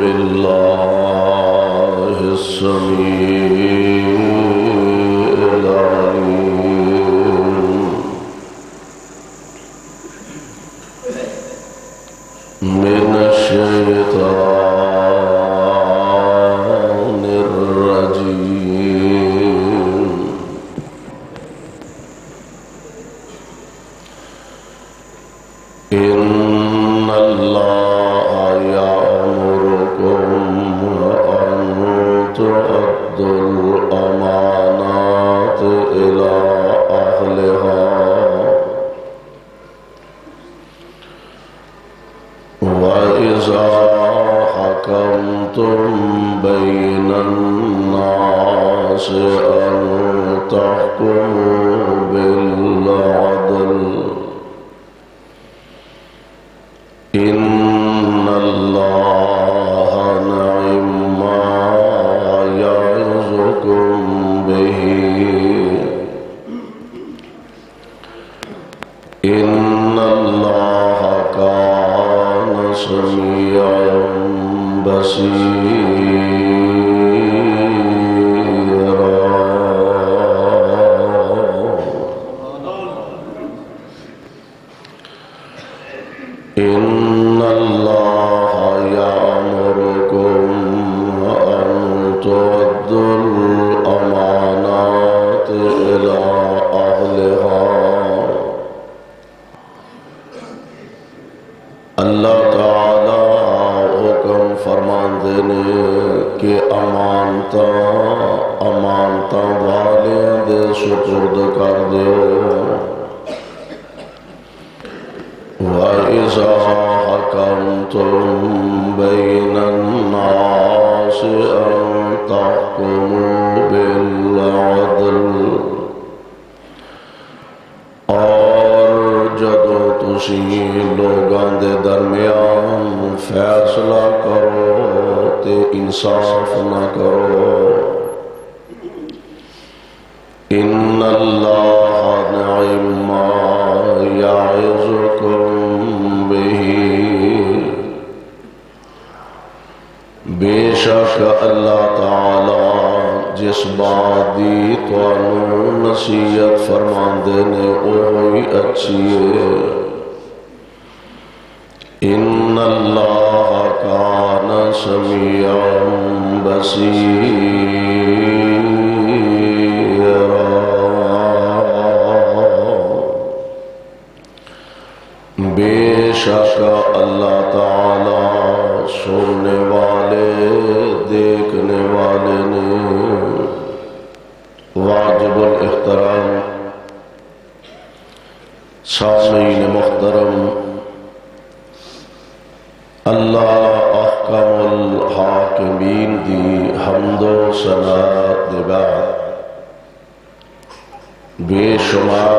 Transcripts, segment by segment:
بالله السميع العليم من الشيطان الرجيم إن الله يأمركم أن تؤدوا الأمانات إلى أهلها وإذا حكمتم بين الناس أن تحكموا بالعدل إن الله نعم ما يعظكم به إن الله كان سميعا بصيرا إن الله يأمركم أن تؤدوا الأمانات إلى أهلها اللہ تعالی حکم فرماندے نے کہ امانتاں والیاں دے سپرد کر دیو وَإِذَا حَكَمْتُمْ بَيْنَ النَّاسِ أَن تَحْكُمُوا بِالْعَدْلِ اور جدو تسی لوگاں دے درمیان فیصلہ کرو تے انصاف نہ کرو ان اللہ نعم ما یعظکم بہ بے شک اللہ تعالی جس بات دی توانو نصیحت فرماندے نے وہی اچھی ہے ان اللہ کان سمیعا بصیرا بے شک اللہ تعالی سننے والے دیکھنے والے نے واجب الاحترام سامعین محترم اللہ احکم الحاکمین دی حمد و ثنا دے بعد بے شمار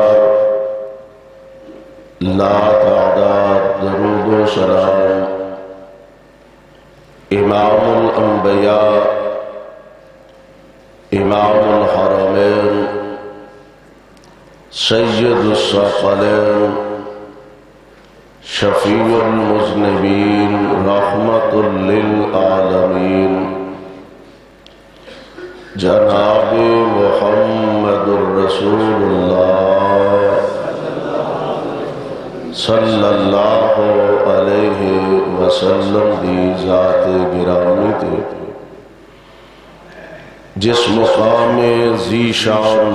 لا تعداد درود و سلام امام الانبیاء امام الحرمین سید الثقلین شفیع المذنبین رحمت للعالمین جناب محمد الرسول اللہ صلی اللہ علیہ وسلم دی ذات گرامی تے جس مقام ذی شان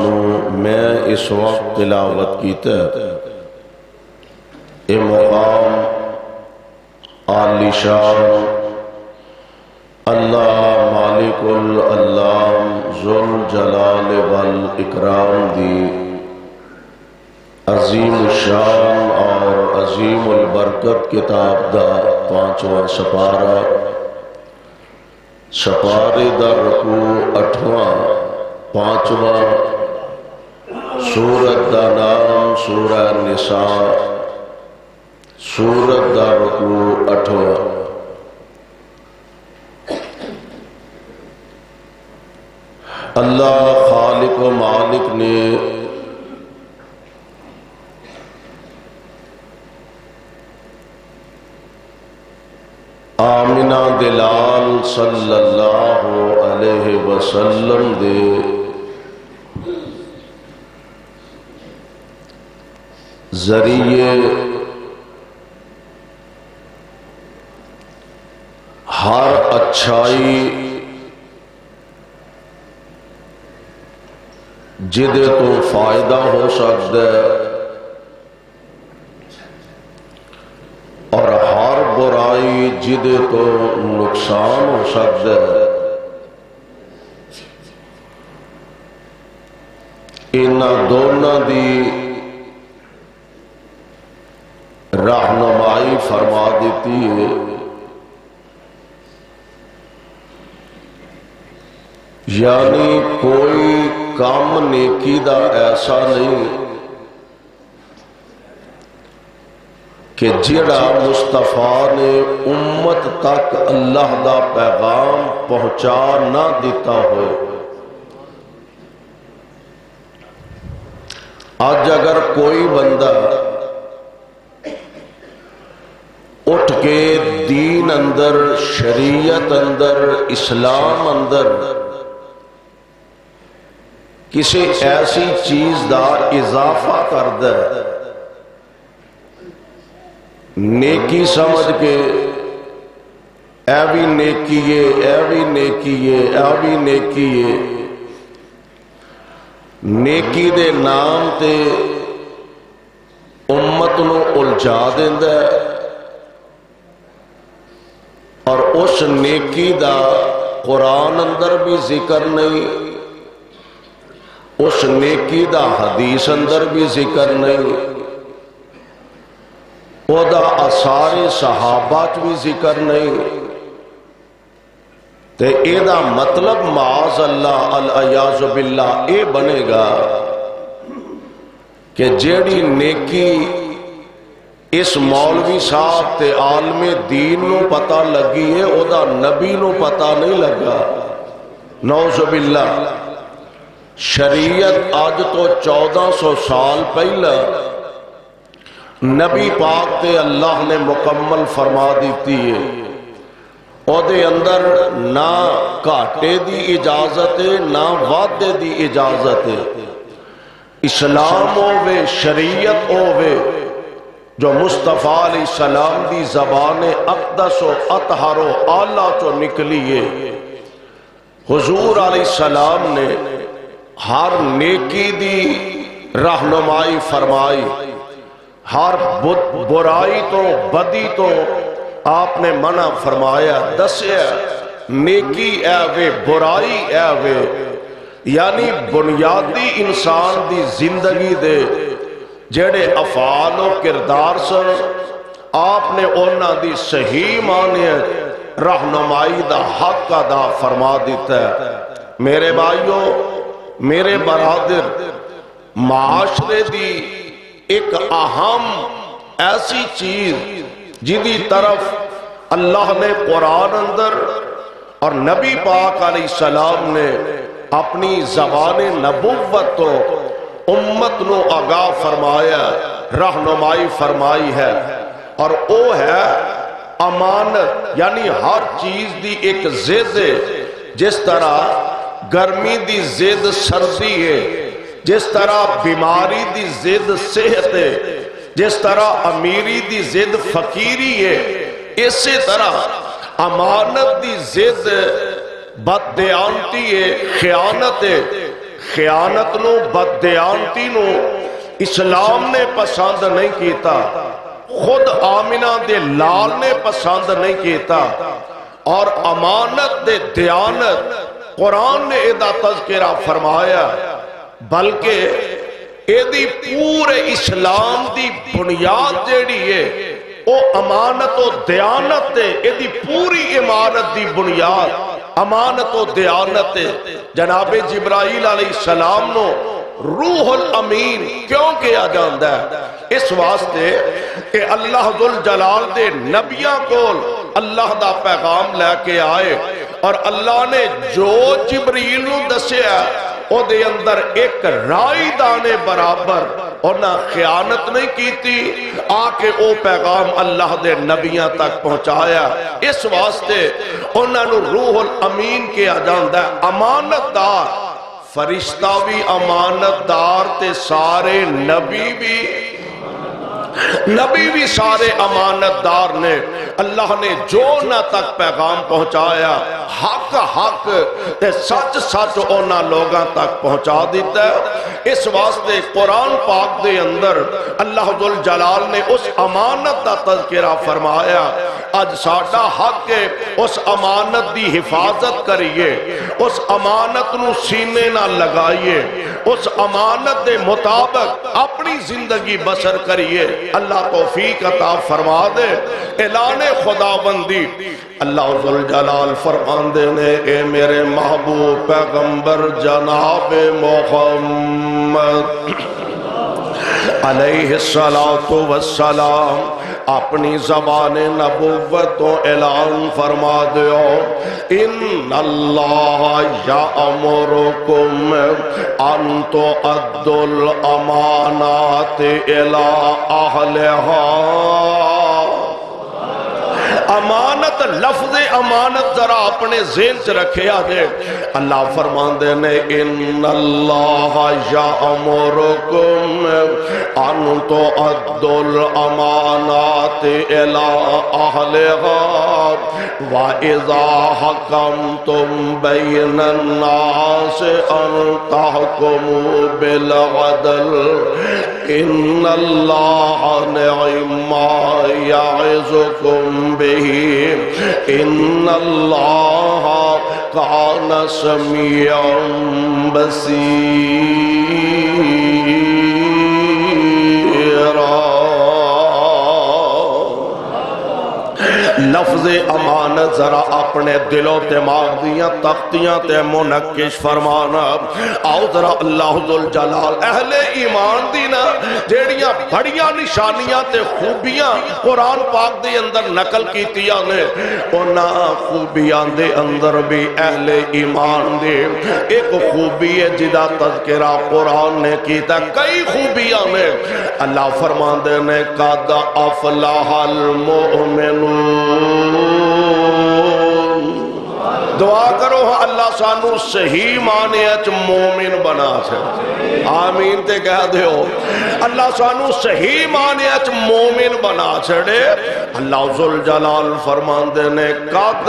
میں اس وقت تلاوت کیتا اے مقام عالی شان اللہ مالک العلام ذو الجلال والاکرام دی عظیم الشان اور عظیم البرکت کتاب دا 5واں سپارہ سپارے دا رکوع 8واں 5واں سورت دا نام سورہ نساء سورت دا رکوع 8واں اللہ خالق و مالک نے آمنہ آمنہ دلال صلی اللہ علیہ وسلم دے ذریعے ہر اچھائی جدے تو فائدہ ہو سکتا ہے اور ہر برائی جدے تو نقصان ہو سکتا ہے، انہاں دونوں دی رہنمائی فرما دیتی ہے۔ یعنی کوئی کام نیکی دا ایسا نہیں کہ جڑا مصطفیٰ نے امت تک اللہ دا پیغام پہنچا نہ دیتا ہوئے۔ آج اگر کوئی بندہ اٹھ کے دین اندر، شریعت اندر، اسلام اندر کسی ایسی چیز دا اضافہ کر دے، نیکی سمجھ کے اے بھی نیکی ہے، اے بھی نیکی ہے، اے بھی نیکی ہے، نیکی دے نام تے امت نو الجھا دیندا ہے، اور اس نیکی دا قرآن اندر بھی ذکر نہیں، اس نیکی دا حدیث اندر بھی ذکر نہیں، او دا آثار صحابات بھی ذکر نہیں، تے اے دا مطلب معاذ اللہ العیاذ باللہ اے بنے گا کہ جیڑی نیکی اس مولوی صاحب تے عالم دین نو پتہ لگی ہے، او دا نبی نو پتہ نہیں لگا، نعوذ باللہ۔ شریعت آج تو 1400 سال پہلے نبی پاک تے اللہ نے مکمل فرما دیتی ہے، او دے اندر نہ کاٹے دی اجازت ہے، نہ وعدے دی اجازت ہے۔ اسلام ہووے، شریعت ہووے جو مصطفیٰ علیہ السلام دی زبان اقدس و اطہر و اعلیٰ چو نکلی ہے، حضور علیہ السلام نے ہر نیکی دی رہنمائی فرمائی، ہر برائی تو بدی تو آپ نے منع فرمایا، دسیا نیکی اے وے برائی اے وے، یعنی بنیادی انسان دی زندگی دے جڑے افعال و کردار سن، آپ نے انہاں دی صحیح معنی رہنمائی دا حق ادا فرما دیتا ہے۔ میرے بھائیوں، میرے برادر، معاشرے دی ایک اہم ایسی چیز جدی طرف اللہ نے قرآن اندر اور نبی پاک علیہ السلام نے اپنی زبان نبوت تو امت نو آگاہ فرمایا، رہنمائی فرمائی ہے، اور او ہے امانت۔ یعنی ہر چیز دی ایک ضد ہے، جس طرح گرمی دی ضد سردی ہے، جس طرح بیماری دی ضد صحت ہے، جس طرح امیری دی ضد فقیری ہے، اسی طرح امانت دی ضد بددیانتی ہے، خیانت ہے۔ خیانت نو، بددیانتی نو اسلام نے پسند نہیں کیتا، خود آمنہ دے لال نے پسند نہیں کیتا، اور امانت دے دیانت قرآن نے ایدہ تذکرہ فرمایا، بلکہ ایدی پورے اسلام دی بنیاد جیڑی ہے او امانت و دیانت ہے، ایدی پوری امانت دی بنیاد امانت و دیانت ہے۔ جناب جبرائیل علیہ السلام نو روح الامین کیوں کیا جاندہ ہے؟ اس واسطے کہ اللہ ذوالجلال دے نبیاں کول اللہ دا پیغام لے کے آئے، اور اللہ نے جو جبریل نو دسیا او دے اندر ایک رائی دانے برابر انہاں خیانت نہیں کیتی، آ کے او پیغام اللہ دے نبیاں تک پہنچایا۔ اس واسطے انہاں نو روح الامین کیا جاندا ہے، امانت دار۔ فرشتہ بھی امانت دار تے سارے نبی بھی سارے امانت دار نے۔ اللہ نے جو نہ تک پیغام پہنچایا، حق تے سچ اونا لوگاں تک پہنچا دیتا ہے۔ اس واسطے قرآن پاک دے اندر اللہ ذوالجلال نے اس امانت دا تذکرہ فرمایا۔ آج ساڈا حق ہے اس امانت دی حفاظت کریے، اس امانت نو سینے نہ لگائیے، اس امانت دے مطابق اپنی زندگی بسر کریے۔ اللہ توفیق عطا فرما دے۔ اعلان خداوندی اللہ ذوالجلال فرماندے نے، اے میرے محبوب پیغمبر جناب محمد علیہ السلام اپنی زبان نبوت و اعلان فرما دیو، ان اللہ یامرکم ان تؤدوا الامانات الی اہلہا۔ امانت، لفظ امانت ذرا اپنے ذہن سے رکھے آجے۔ اللہ فرماندے نے، ان اللہ یامرکم ان تؤدوا الامانات الی اہلہا وَإِذَا حَكَمْتُمْ بَيْنَ النَّاسِ أَن تَحْكُمُوا بِالْعَدْلِ إِنَّ اللَّهَ نِعِمَّ مَا يَعِظُكُمْ بِهِ إِنَّ اللَّهَ كَانَ سَمِيعًا بَصِيرًا۔ لفظ امانت ذرا اپنے دل و دماغ دیاں تختیاں تے منقش فرمانا۔ آؤ ذرا اللہ ذوالجلال اہل ایمان دینا جیڑیاں بڑیاں نشانیاں تے خوبیاں قرآن پاک دے اندر نقل کیتیاں نے، اونا خوبیاں دے اندر بھی اہل ایمان دے ایک خوبی ہے جدا تذکرہ قرآن نے کیتا، کئی خوبیاں نے۔ اللہ فرماندے نے، قَدْ أَفْلَحَ الْمُؤْمِنُونَ۔ دعا کرو اللہ سانو صحیح معنی اچ مومن بنا چھڑے، آمین تے کہہ دیو۔ اللہ سانو صحیح معنی اچ مومن بنا چھڑے۔ اللہ ذوالجلال فرماندے نے، قد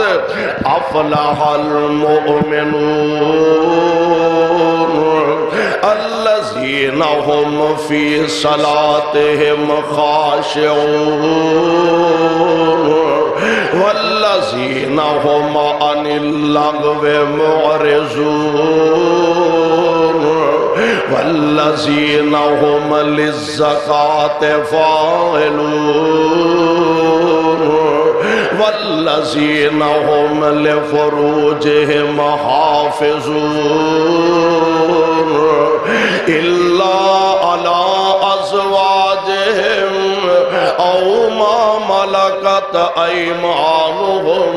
افلح المؤمنون الذین هم فی صلاتهم خاشعون والذین هم عن اللغو معرضون والذین هم للزکاة فاعلون والذین هم لفروجهم حافظون الا علی ازواجهم او ما ملکت ایمانهم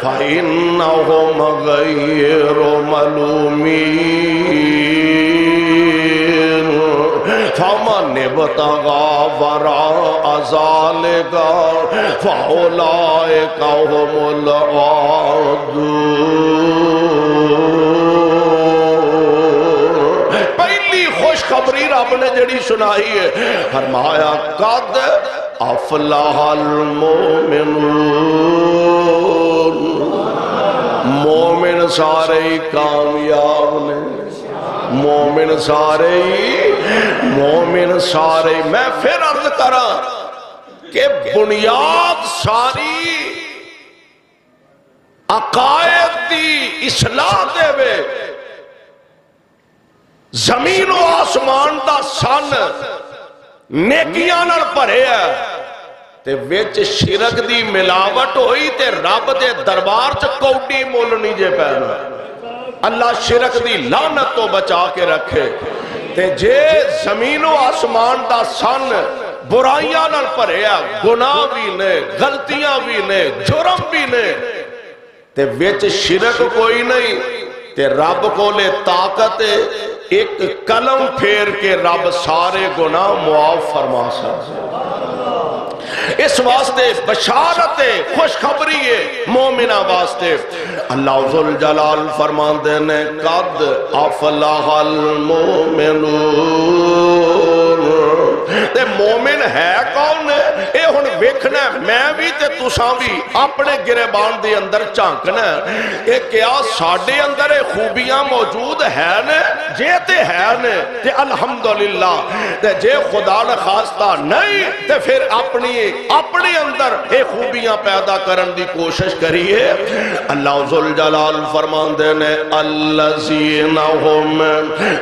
فإنهم غیر ملومین فمن ابتغى وراء ذلك فأولئك هم العادون۔ پہلی خوشخبری رب نے جڑی سنائی ہے، فرمایا قد افلح المؤمنون، مومن سارے ہی کامیاب نے، مومن سارے میں پھر عرض کرا کہ بنیاد ساری عقائد دی اصلاح دے وے، زمین و آسمان دا سن نیکیاں نال بھرے ہے تے وچ شرک دی ملاوٹ ہوئی تے رب دے دربار چ کوڈی مول نہیں جے پینا۔ اللہ شرک دی لعنت تو بچا کے رکھے تے جے زمین و آسمان دا سن برائیاں نال بھریا، گناہ بھی نے، غلطیاں بھی نے، جرم بھی نے تے وچ شرک کوئی نہیں تے رب کو لے طاقت ایک قلم پھیر کے رب سارے گناہ معاف فرما سکتا۔ اس واسطے بشارت خوشخبری ہے مومنہ واسطے۔ اللہ ذوالجلال فرماندے نے قد افلح المومنون۔ تے مومن ہے کون ہے؟ اے ہن ویکھنا میں بھی تے تساں بھی اپنے گریبان دے اندر جھانکنا اے کیا ساڈے اندر خوبیاں موجود ہے نے؟ جے تے ہے نے تے الحمدللہ، تے جے خدا نہ خواستہ نہیں تے پھر اپنے اندر اے خوبیاں پیدا کرن دی کوشش کریے۔ اللہ ذوالجلال فرماندے نے الذین هم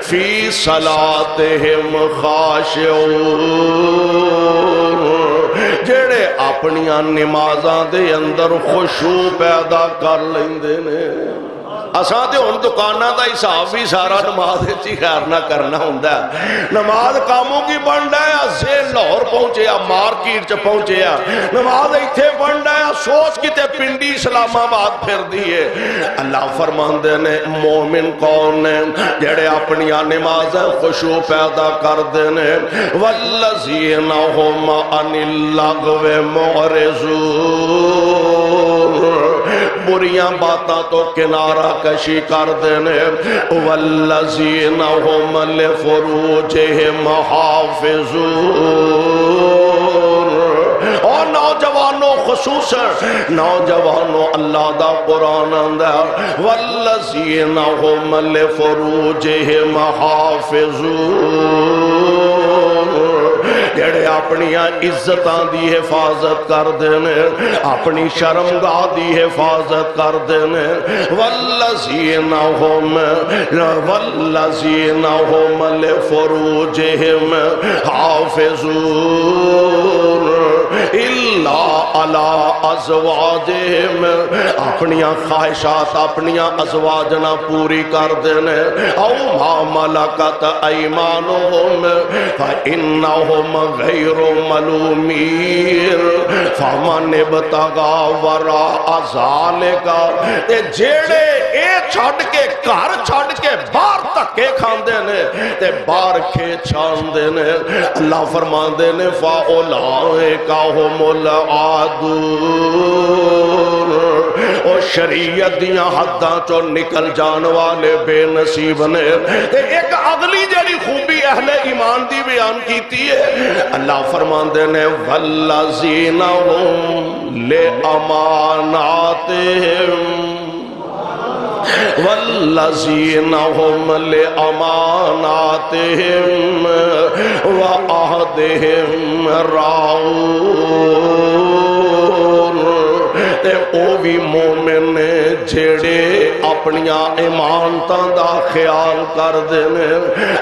فی صلاتہم خاشعون، جڑے اپنیاں نمازاں دے اندر خشوع پیدا کر لیندے نے۔ اساں تے ہن دکاناں دا حساب بھی سارا نماز وچ ہی خیر نہ کرنا ہوندا ہے۔ نماز کاموں کی بندا ہے، ذہن لاہور پہنچیا، مارکیٹ چ پہنچیا، نماز ایتھے بندا ہے، سوچ کتے پنڈی اسلام آباد پھر دیے۔ اللہ فرماندے نے مومن کون نے؟ جڑے اپنی نمازاں خشوع پیدا کردے نے۔ والذین هم عن اللغو معرضون، بریاں باتاں تو کنارہ کشی کر دینے۔ والذین هم لفروجہم حافظون، اور نوجوانوں خصوصاً نوجوانوں اللہ دا قرآن اندر والذین هم لفروجہم حافظون، جڑے اپنی عزتاں دی حفاظت کر دینے، اپنی شرمگاہ دی حفاظت کر دینے۔ والذین هم لفروجہم حافظون الا علی ازواجہم، اپنی خواہشات اپنی ازواج نہ پوری کر دینے۔ او ما ملکت ایمانہم فإنہم غیر ملومین فمن ابتغا وراء ذالک، تے جیڑے اے چھڑ کے گھر چھڑ کے باہر تکے کھاندے نے تے باہر کھیچاندے نے، اللہ فرماندے نے فاولئک هم العادون، او شریعت دیاں حداں چوں نکل جان والے بے نصیب نے۔ تے ایک اگلی جڑی خوبی اہل ایمان دی بیان کیتی ہے، اللہ فرماندے نے والذین هم لأماناتہم والذین هم لأماناتہم وعہدہم راعون، تے او بھی مومن جڑے اپنیاں امانتاں دا خیال کر دینے،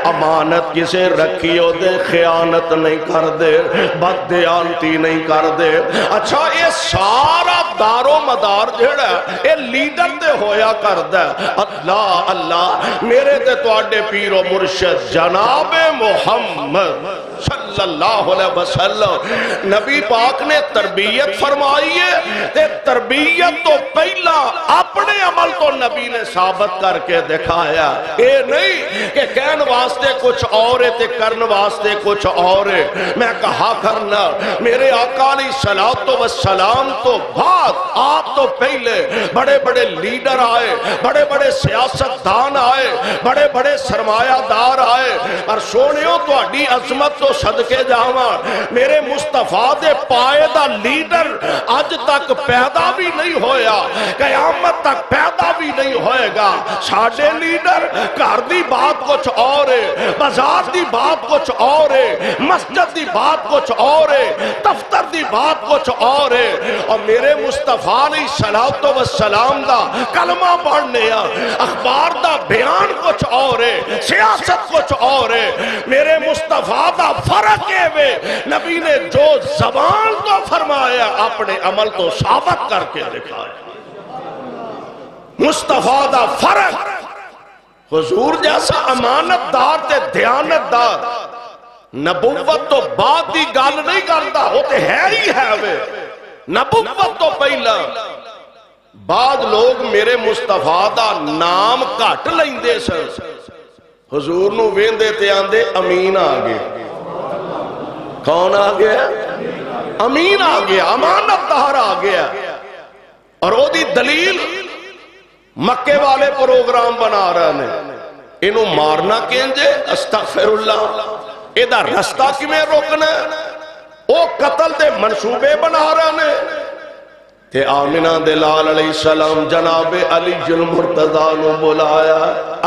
امانت کسے رکھی ہو دے خیانت نہیں کر دے، بددیانتی نہیں کر دے۔ اچھا یہ سارا دار و مدار جڑا ہے یہ لیڈر دے ہویا کر دے۔ اللہ اللہ میرے تے تواڈے پیر و مرشد جناب محمد صلی اللہ علیہ وسلم نبی پاک نے تربیت فرمائی ہے، تے تربیت تو پہلا اپنے عمل تو نبی نے ثابت کر کے دکھایا۔ اے نہیں کہ کہن واسطے کچھ اور ہے تے کرن واسطے کچھ اور ہے۔ میں کہا کرنا میرے آقا علیہ الصلوۃ والسلام تو بعد آپ تو پہلے بڑے بڑے لیڈر آئے، بڑے بڑے سیاستدان آئے، بڑے بڑے سرمایہ دار آئے، اور سونیوں تو اڈی عظمت تو صدقے جاواں میرے مصطفیٰ دے پائے دا لیڈر آج تک پیدا بھی نہیں ہویا، قیامت تک پیدا بھی نہیں ہوئے گا۔ ساڑھے لیڈر گھر دی بات کچھ اور ہے، بازار دی بات کچھ اور ہے، مسجد دی بات کچھ اور ہے، دفتر دی بات کچھ اور ہے، اور میرے مصطفیٰ علیہ السلام دا کلمہ پڑھنے اخبار دا بیان کچھ اور ہے، سیاست کچھ اور ہے۔ میرے مصطفیٰ دا فرق ہے وے نبی نے جو زبان تو فرمایا اپنے عمل تو ثابت کر کے دکھایا۔ مصطفیٰ دا فرق حضور جیسا امانت دار تے دیانت دار نبوت تو بعد دی گل نہیں کرتا، ہوتے ہے ہی ہے وے نبوت تو پہلا۔ بعد لوگ میرے مصطفیٰ دا نام کٹ لیندے سن، حضور نو ویندے تے آندے امین آ گیا. کون آ گیا؟ امین آ گیا، امانت دار آ گیا. اور او دی دلیل مکے والے پروگرام بنا رہے ہیں. انہوں مارنا کینجے استغفر اللہ، ادھا رستہ کی میں روکنا ہے. او قتل دے منصوبے بنا رہے ہیں. تے آمنہ دلال علیہ السلام جناب علی المرتضیٰ نو بلایا.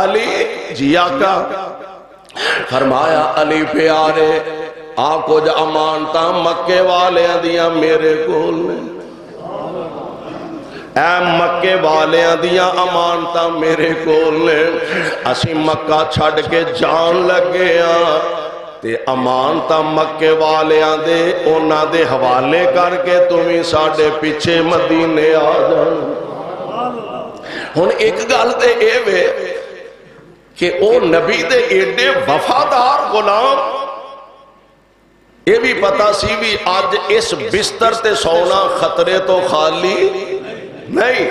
علی جی آقا، فرمایا علی پیارے آکو جا امانتا مکے والے دیا میرے کول نے. اے مکے والے دیا امانتا میرے کول نے. اسی مکہ چھڑ کے جان لگے تے امانتا مکے والیاں دے اونا دے حوالے کر کے تمہیں ساڑھے پیچھے مدینے آ جان. ہن ایک گل تے اے وے کہ او نبی دے ایڈے وفادار غلام، یہ بھی پتا سی بھی آج اس بستر تے سونا خطرے تو خالی نہیں.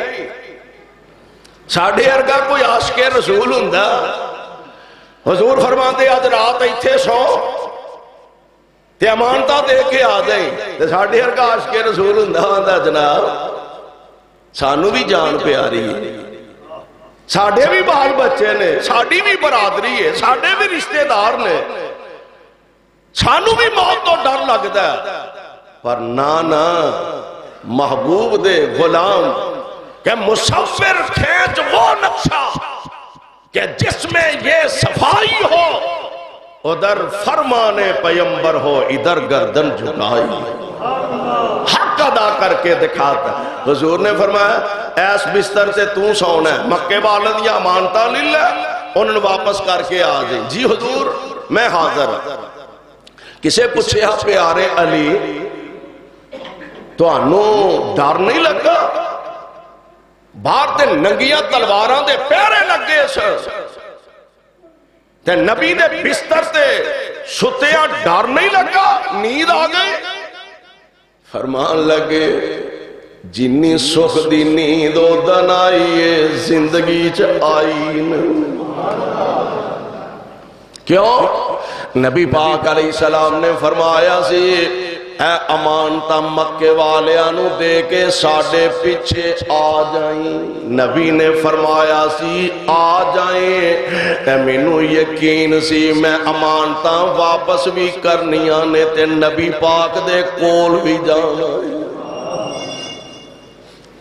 ساڑھے ارگا کوئی عاشق رسول ہوندا، حضور فرماندے آج رات ایتھے سو تے امانتا دے کے آ جائیں. تے ساڑھے ارگا عاشق رسول ہوندا جناب سانو بھی جان پیاری ہے، ساڑھے بھی بال بچے نے، ساڑھی بھی برادری ہے، ساڑھے بھی رشتہ دار نے، سانو بھی موت تو ڈر لگتا ہے. پر نانا محبوب دے غلام کہ مصور کھینچ وہ نقشہ کہ جس میں یہ صفائی ہو، ادھر فرمان پیمبر ہو، ادھر گردن جھکائی، حق ادا کر کے دکھاتا. حضور نے فرمایا ایس بستر سے تو سونا ہے، مکے والد یا مانتا للہ انہوں نے واپس کر کے آ جائیں. جی حضور میں حاضر ہوں. کسے پوچھے آپ پیارے علی تو انہوں ڈر نہیں لگا؟ باہر تے ننگیاں تلواراں دے پیرے لگے سر تے نبی دے بستر تے ستیاں ڈر نہیں لگا؟ نیند آ گئے؟ فرمان لگے جنی سکھ دی نیند او دن آئیے زندگی چ آئی نہیں. کیوں؟ نبی پاک علیہ السلام نے فرمایا سی اے امانتا مکے والیاں دے کے ساڑھے پیچھے آ جائیں. نبی نے فرمایا سی آ جائیں تے مینوں یقین سی میں امانتا واپس بھی کرنیاں نے تے نبی پاک دے کول بھی جانا.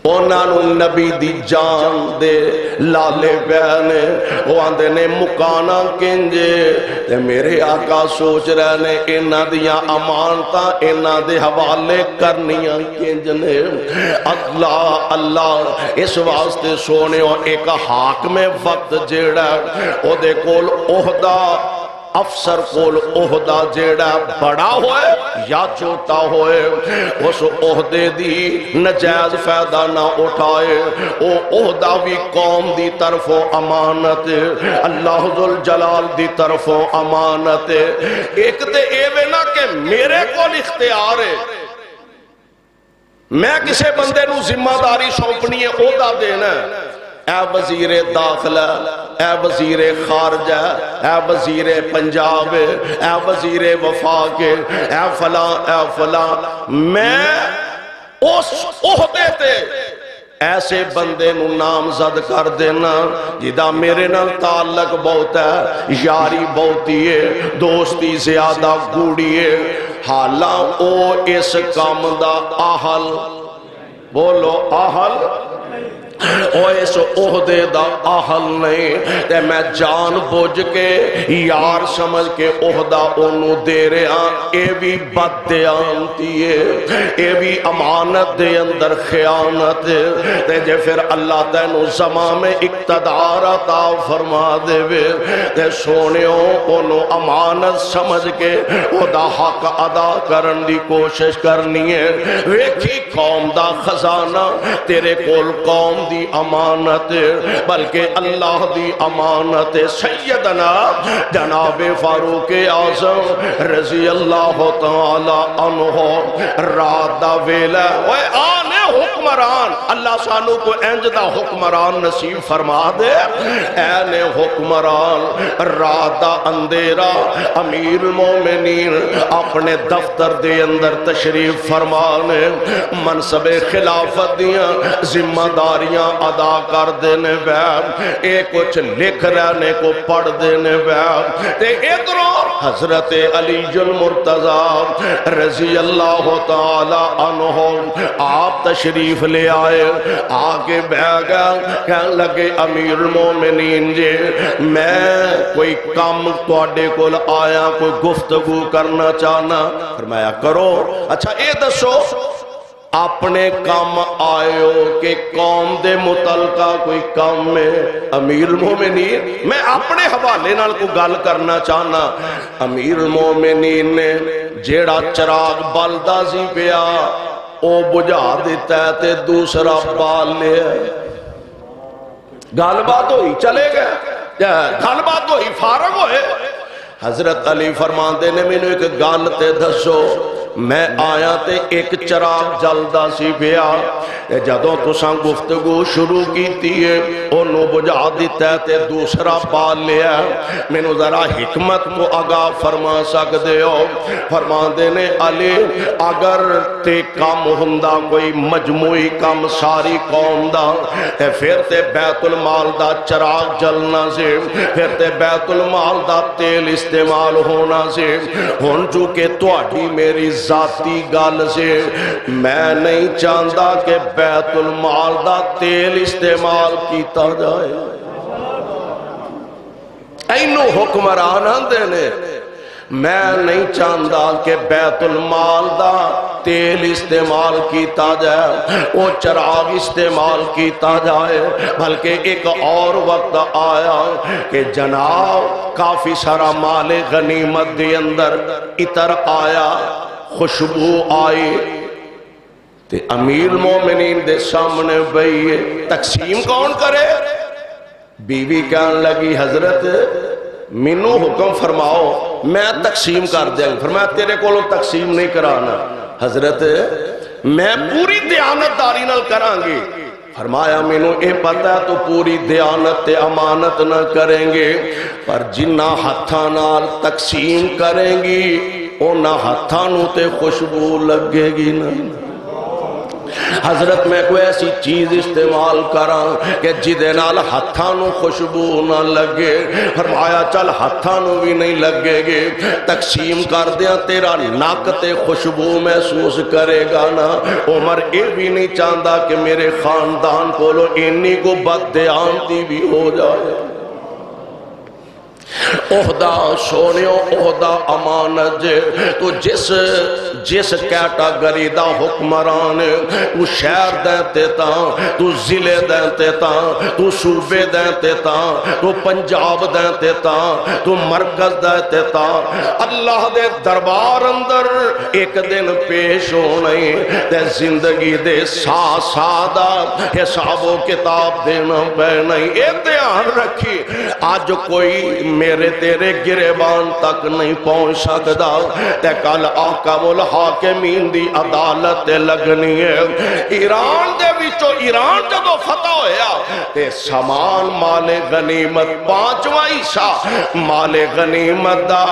انہوں نبی دی جان دے لالے بیانے وہ آندے نے مکانا کنجے تے میرے آقا سوچ رہے نے انہ دیا امانتا انہ دے حوالے کرنیاں کنجنے. اللہ اللہ اس واسطے سونے اور ایک حاکم وقت جیڑا او دے کول عہدہ افسر کول عہدہ جیڑا بڑا ہوئے یا چھوٹا ہوئے اس عہدے دی نجائز فائدہ نہ اٹھائے. او عہدہ بھی قوم دی طرف امانت، اللہ ذوالجلال دی طرف امانت. ایک تے ایوے نا کہ میرے کول اختیار ہے، میں کسے بندے نو ذمہ داری سونپنی ہے عہدہ دینا ہے. اے وزیر داخلہ، اے وزیر خارجہ، اے وزیر پنجاب، اے وزیر وفاق، اے فلاں اے فلاں، میں اس عہدے تے ایسے بندے نو نامزد کر دینا جدا میرے نال تعلق بہت ہے، یاری بہتی ہے، دوستی زیادہ گوڑی ہے، حالاں او اس کام دا آہل، بولو آہل، او اس عہدے دا اہل نہیں تے میں جان بوجھ کے یار سمجھ کے عہدہ انہوں دے رہا. اے بھی بد دیانتی ہے، اے بھی امانت دے اندر خیانت تے جے پھر اللہ تینو زمان میں اقتدار عطا فرما دے وے تے سونیوں انہوں امانت سمجھ کے عہدہ حق ادا کرن دی کوشش کرنی ہے. ویکھی قوم دا خزانہ تیرے کول قوم دی امانت بلکہ اللہ دی امانت. سیدنا جناب فاروق اعظم رضی اللہ تعالی عنہ رات دا ویلا آنے حکم حکمران اللہ سانو کو انجدہ حکمران نصیب فرما دے اے نے حکمران رات دا اندھیرا امیر المومنین اپنے دفتر دے اندر تشریف فرمانے منصب خلافت دیاں ذمہ داریاں ادا کر دینے بیب ایک کچھ لکھ رہنے کو پڑھ دینے بیب تے ادھروں حضرت علی المرتضی رضی اللہ تعالی عنہ آپ تشریف لے آئے آگے بیگا کہنے لگے امیر المومنین جے میں کوئی کام توڑے کو آیا کوئی گفتگو کرنا چاہنا فرمایا کرو اچھا اے دسو اپنے کام آئے ہو کہ قوم دے متعلقہ کوئی کام میں امیر المومنین میں اپنے حوالے نال کو گل کرنا چاہنا امیر المومنین نے جیڑا چراغ بالدہ سی پیا او بجھا دیتا ہے تے دوسرا بال لے گل بات ہوئی چلے گئے گل بات ہوئی فارغ ہوئے حضرت علی فرماندے نے میں نے ایک گل تے دسو میں آیا تے ایک چراغ جلدہ سی پیا جدوں تساں گفتگو شروع کی تیئے انہوں بجھا دیتا ہے تے دوسرا بال لیا میں نے ذرا حکمت کو آگاہ فرما سکتے ہو فرما دینے علی اگر تے کام ہندہ کوئی مجموعی کام ساری قوم دا پھر تے بیت المال دا چراغ جلنا سے پھر تے بیت المال دا تیل استعمال ہونا سے ہن چونکہ تواڈی میری ذاتی گل سے میں نہیں چاہتا کہ بیت المال دا تیل استعمال کیتا جائے اینو حکمران آندے نے میں نہیں چاہتا کہ بیت المال دا تیل استعمال کیتا جائے وہ چراغ استعمال کیتا جائے بلکہ ایک اور وقت آیا کہ جناب کافی سارا مال غنیمت دے اندر اتر آیا خوشبو آئی تے امیر مومنین دے سامنے بھئی تقسیم کون کرے بیوی کہنے لگی حضرت منو حکم فرماؤ میں تقسیم کر دیں فرمایا تیرے کو تقسیم نہیں کرانا حضرت میں پوری دیانتداری نال کران گی فرمایا منو اے پتہ تو پوری دیانت تے امانت نہ کریں گے پر جنہ ہتھاں نال تقسیم کریں گی اونا ہتھاں نو تے خوشبو لگے گی نا حضرت میں کوئی ایسی چیز استعمال کران کہ جدے نال ہتھاں نو خوشبو نہ لگے فرمایا چل ہتھاں نو بھی نہیں لگے گے تقسیم کر دیا تیرا ناک تے خوشبو محسوس کرے گا نا عمر اے بھی نہیں چاہتا کہ میرے خاندان کو لو انی کو بد دیانتی بھی ہو جائے عہدہ سونیوں عہدہ امانت جے تو جس کیٹاگری دا حکمران تو شہر دیتے تاں تو ضلع دیتے تاں تو صوبے دیتے تاں تو پنجاب دیتے تاں تو مرکز دیتے تاں اللہ دے دربار اندر ایک دن پیش ہونے تے زندگی دے سادہ حساب و کتاب دینا پہ نہیں اے دھیان رکھی آج کوئی میرے تیرے گریبان تک نہیں پہنچ سکتا تے کل احکام الحاکمین دی عدالت لگنی ہے ایران دے وچوں ایران جدو فتح ہویا تے سامان مال غنیمت 5واں حصہ مال غنیمت دا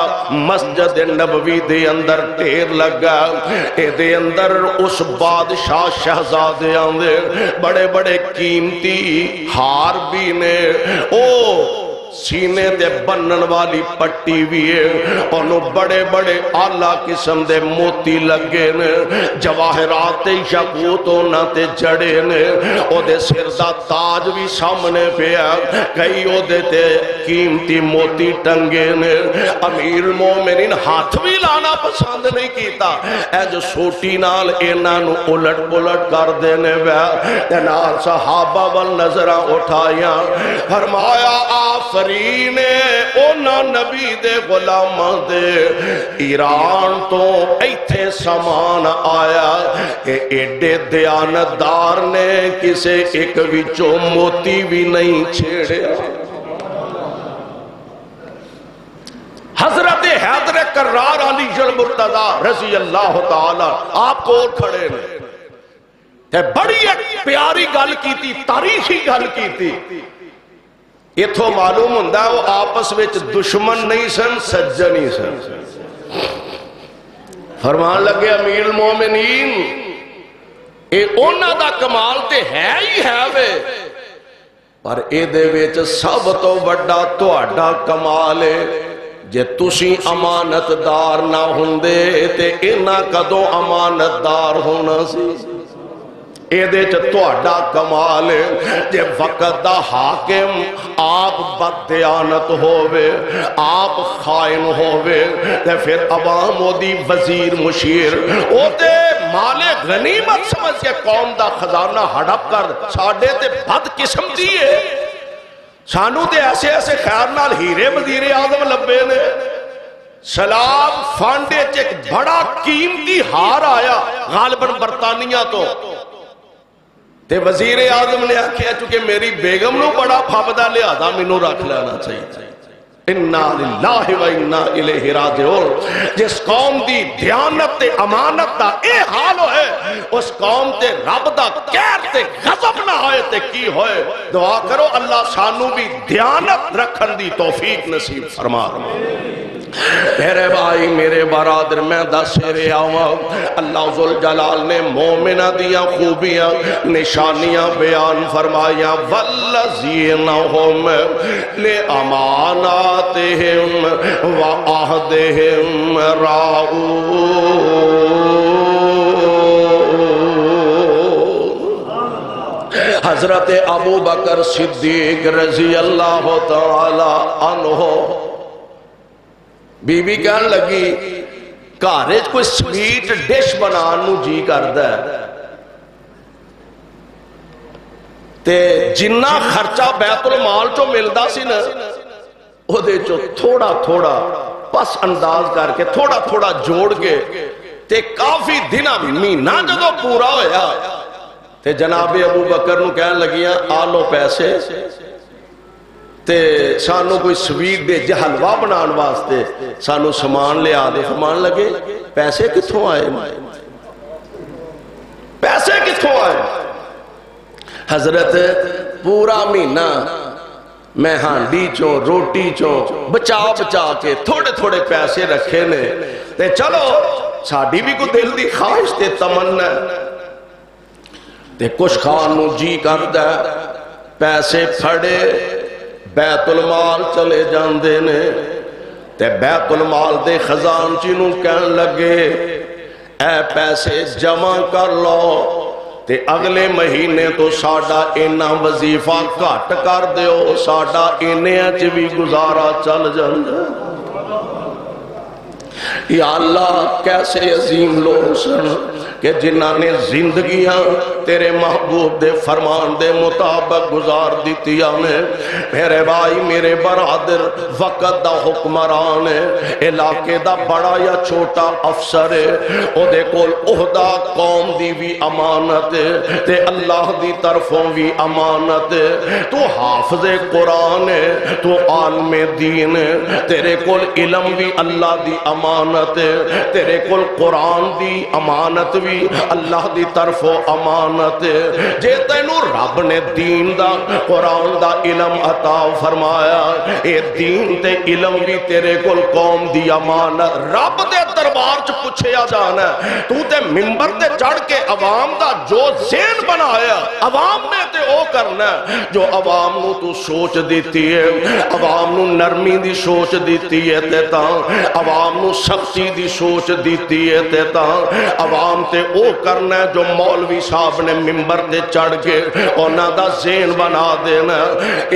مسجد نبوی دے اندر ٹھیر لگا اے دے اندر اس بادشاہ شہزادے آندے بڑے بڑے قیمتی ہار بھی نے او سینے دے بنن والی پٹی بھی ہے انہوں بڑے بڑے اعلیٰ قسم دے موتی لگے نے جواہرات یاقوت ہونا تے جڑے نے او دے سر دا تاج بھی سامنے پہ ہے کئی او دے تے قیمتی موتی ٹنگے نے امیر مومنین ہاتھ بھی لانا پسند نہیں کیتا اے جو سوٹی نال اینا نو الٹ پلٹ کر دینے وے نال صحابہ والنظرہ اٹھائیاں فرمایا آفرین اونا نبی دے غلام دے ایران تو ایتھے سامان آیا کہ ایڈے دیانتدار نے کسے ایک وچوں موتی بھی نہیں چھیڑے حضرت حیدر کرار علی المرتضی رضی اللہ تعالی آپ کو کھڑے نے تے بڑی ایک پیاری گل کیتی، تاریخی گل کیتی. اتھو معلوم ہوندہ ہے وہ آپس وچ دشمن نہیں سن، سجن ہی سن. فرمان لگے امیر المومنین اے اونا دا کمال تے ہے ہی ہے وے، پر اے دے وچ سب تو بڑا تہاڈا کمال ہے. جے تسی امانت دار نہ ہوندے تے انہاں کدوں امانت دار ہونا سی. اے دے چ تہاڈا کمال ہے. جے وقت دا حاکم آپ بددیانت ہووے، آپ خائن ہووے، تے پھر عوام او دی وزیر مشیر او تے مال غنیمت سمجھ کے قوم دا خزانہ ہڑپ کر ساڈے تے بد قسمتی ہے. سانو تے ایسے ایسے خیر نال ہیرے وزیر اعظم لبے نے. سلام فانڈے چیک بڑا قیمتی ہار آیا غالباً برطانیہ تو، تے وزیر اعظم نے آکھیا چونکہ میری بیگم نو بڑا پھاپدا لہذا مینوں رکھ لینا چاہیے. انا للہ و انا الیہ راجعون. جس قوم دی دیانت تے امانت دا اے حال ہوئے، اس قوم تے رب دا کہر تے غضب نہ ہوئے تے کی ہوئے. دعا کرو اللہ سانو بھی دیانت رکھن دی توفیق نصیب فرما. میرے بھائی میرے برادر میں دس رہے آؤں. اللہ ذوالجلال نے مومنہ دیا خوبیاں نشانیاں بیان فرمایا. والذین هم لأماناتهم وعہدهم راعون. حضرت ابو بکر صدیق رضی اللہ تعالی عنہ بی بی کہن لگی گھر کوئی سویٹ ڈش بنانو جی کردا ہے تے جنہ خرچہ بیت المال چو ملدا سی نا او دے چو تھوڑا تھوڑا پس انداز کر کے تھوڑا تھوڑا جوڑ کے تے کافی دنہ مہینہ جدو پورا ہویا تے جناب ابو بکر نو کہن لگیاں آلو پیسے تے سانو کوئی سویٹ دے جے حلوہ بنان واسطے سانو سامان لے آدے. فرمان لگے پیسے کتھوں آئے، پیسے کتھوں آئے. حضرت پورا مہینہ میں ہانڈی چوں روٹی چوں بچا بچا کے تھوڑے تھوڑے پیسے رکھے نے تے چلو ساڑی بھی کوئی دل دی خواہش تے تمنا تے کچھ خانو جی کردہ پیسے پھڑے بیت المال چلے جاندے نے تے بیت المال دے خزانچی نو کہن لگے اے پیسے جمع کر لو تے اگلے مہینے تو ساڑا اینا وظیفہ کٹ کر دیو، ساڑا اینے اچ بھی گزارا چل جاندے. یا اللہ کیسے عظیم لوگ سن کہ جنہاں نے زندگیاں تیرے محبوب دے فرمان دے مطابق گزار دیتی آنے. میرے بھائی میرے برادر وقت دا حکمران ہے، علاقے دا بڑا یا چھوٹا افسر ہے، او دے کول عہدہ قوم دی بھی امانت ہے تے اللہ دی طرفوں بھی امانت ہے. تو حافظ قرآن ہے، تو عالم دین ہے، تیرے کول علم بھی اللہ دی امانت ہے، تیرے کول قرآن دی امانت بھی اللہ دی طرف و امانت ہے. جے تینو رب نے دین دا قرآن دا علم عطا فرمایا، اے دین تے علم بھی تیرے کول قوم دی امانت. رب دے دربار چ پوچھیا جانا ہے، تو تے منبر تے چڑھ کے عوام دا جو ذہن بنایا عوام نے تے او کرنا ہے جو عوام نو تو سوچ دیتی ہے، عوام نو نرمی دی سوچ دیتی ہے تے تاں عوام نو سختی دی سوچ دیتی ہے تے تاں عوام تے او کرنا ہے جو مولوی صاحب نے منبر تے چڑھ کے اونا دا ذہن بنا دینا.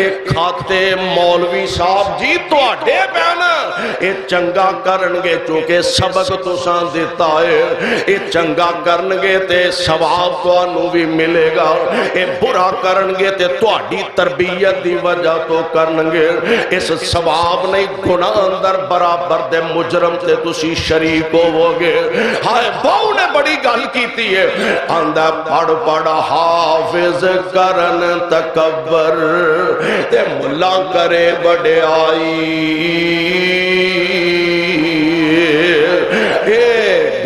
ایک کھاتے مولوی صاحب جی تو آڈے بینا اے چنگا کرنگے چونکہ سبق تو سان دیتا ہے، اے چنگا کرنگے تے ثواب تو انہوں بھی ملے گا، اے برا کرنگے تے تو آڈی تربیت دی وجہ تو کرنگے اس ثواب نہیں گناہ اندر برابر دے مجرم تے تسی شریک ہوگے. ہائے باؤ نے بڑی گل کیتی ہے آندہ پڑھ حافظ کرن تکبر تے ملا کرے بڑے آئی.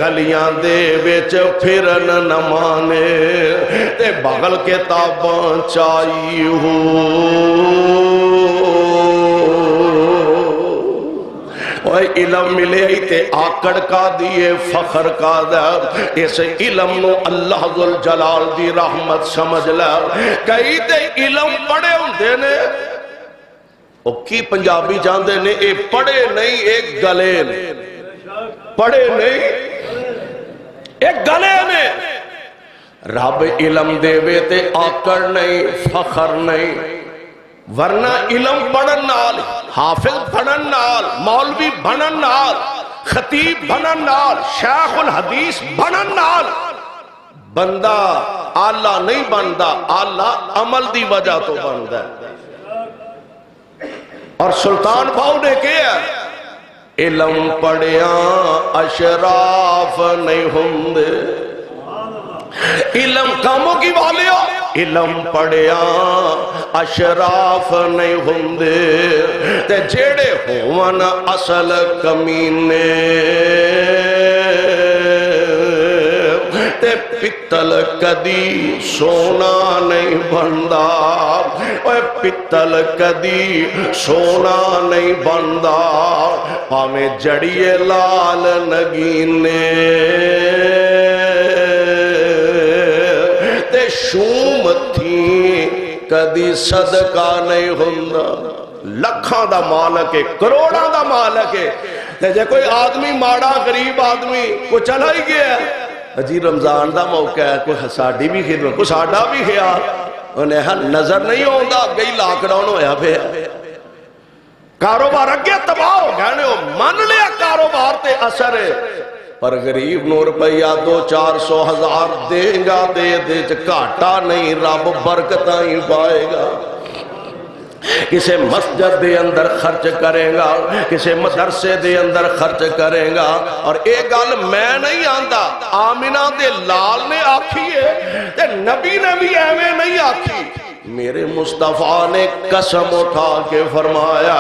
گلیاں دے وچ پھرن نہ مانے تے بغل کتاباں چائی ہو علم ملے تے آکڑ کا دیئے فخر کا دے اس علم نو اللہ ذوالجلال دی رحمت سمجھ لے کئی تے علم پڑھے ہوندے نے او کی پنجابی جاندے نے اے پڑھے نہیں ایک گلے نے پڑھے نہیں ایک گلے نے رب علم دے وے تے آکڑ نہیں فخر نہیں ورنہ علم پڑھن نال حافظ بنن نال مولوی بنن نال خطیب بنن نال شیخ الحدیث بنن نال بندہ آلہ نہیں بندا آلہ عمل دی وجہ تو بندا ہے اور سلطان بھاؤ نے کیا علم پڑھیاں اشراف نہیں ہوندے علم کاموں کی والے ہو علم پڑھیاں اشراف نہیں ہوندے تے جیڑے ہوون اصل کمینے تے پتل کدی سونا نہیں بندا اوے پتل کدی سونا نہیں بندا پاویں جڑیے لال نگینے تے شوم تھی کدی صدقہ نہیں ہوندا لکھاں دا مالک ہے کروڑاں دا مالک ہے تے جے کوئی آدمی ماڑا غریب آدمی کو چلا ہی گیا ہے جی رمضان دا موقع ہے کوئی ساڑی بھی خدمت کوئی ساڑا بھی خیال انہیں نظر نہیں ہوندہ گئی لاک ڈاؤن ہویا پہ کاروبار اگے تباہ ہو گئے من لیا کاروبار تے اثر ہے پر غریب نو روپیہ 200-400 ہزار دیں گا دے گھاٹا نہیں رب برکتاں ہی پائے گا کسے مسجد دے اندر خرچ کرے گا کسے مدرسے دے اندر خرچ کرے گا اور ایک گل میں نہیں آندا آمینہ دے لال نے آکھی ہے تے نبی نے بھی ایویں نہیں آکھی میرے مصطفیٰ نے قسم اٹھا کے فرمایا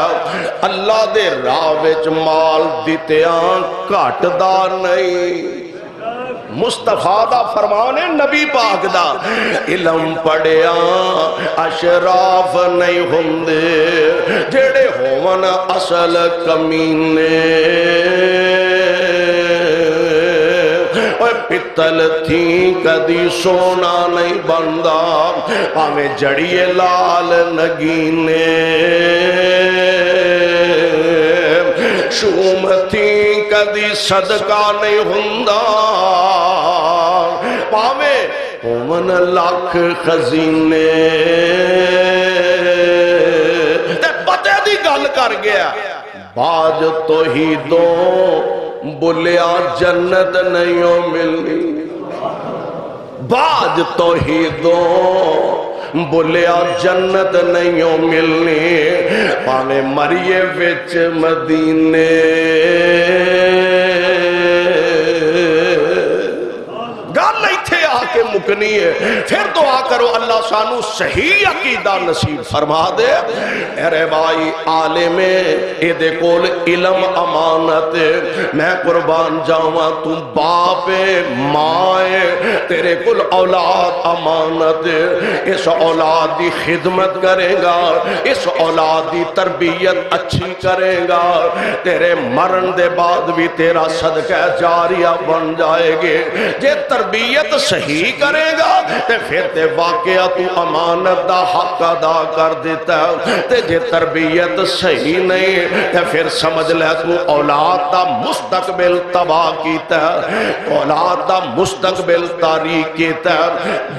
اللہ دے راہ وچ مال دتیاں گھٹ دا نہیں مصطفیٰ دا فرمانے نبی پاک دا علم پڑھیاں اشراف نہیں ہوندے جڑے ہون اصل کمینے پتل تھی کدی سونا نہیں بندا پاویں جڑیے لال نگینے شوم تھی کدی صدقہ نہیں ہوندا پاویں ہومن لاکھ خزینے تے پتے دی گل کر گیا باج تو ہی دو بلیا جنت نہیں ملنی باج تو ہی دو بلیا جنت نہیں ملنی پاویں مریے وچ مدینے گل ایتھے آ کے مکنی ہے پھر دعا کرو اللہ سانو صحیح عقیدہ نصیب فرما دے ارے بھائی عالم اے دے کول علم امانت میں قربان جاواں تو باپ ماں تیرے کول اولاد امانت اس اولاد دی خدمت کرے گا اس اولاد دی تربیت اچھی کرے گا تیرے مرن دے بعد بھی تیرا صدقہ جاریہ بن جائے گے جے تربیت صحیح کرے گا تے پھر تے واقعہ تو امانت دا حق ادا کر دیتا تے جے تربیت صحیح نہیں تے پھر سمجھ لے تو اولاد دا مستقبل تباہ کیتا اولاد دا مستقبل تاریخ کیتا